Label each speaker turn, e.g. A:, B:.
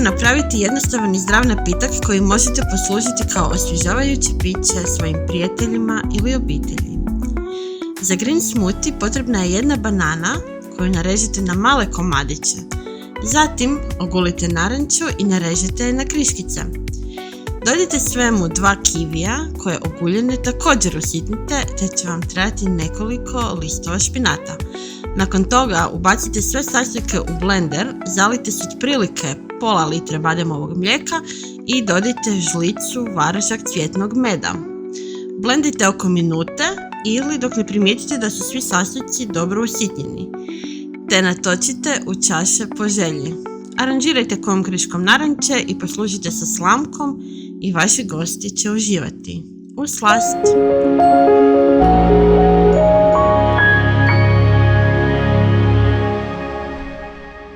A: kako napraviti jednostavan i zdrav napitak koji možete poslužiti kao osvježavajuće piće svojim prijateljima ili obitelji. Za green smoothie potrebna je jedna banana koju narežete na male komadiće. Zatim ogulite naranču i narežete je na kriškice. Dodajte svemu 2 kivija koje oguljene također usitnite, te će vam trebati nekoliko listova špinata. Nakon toga ubacite sve sastojke u blender, zalite s otprilike pola litre bademovog mlijeka i dodajte žlicu varošak cvjetnog meda. Blendite oko minute ili dok ne primijetite da su svi sastojci dobro usitnjeni, te natočite u čaše po želji. Aranžirajte kojom kriškom naranče i poslužite sa slamkom i vaši gosti će uživati. U slast!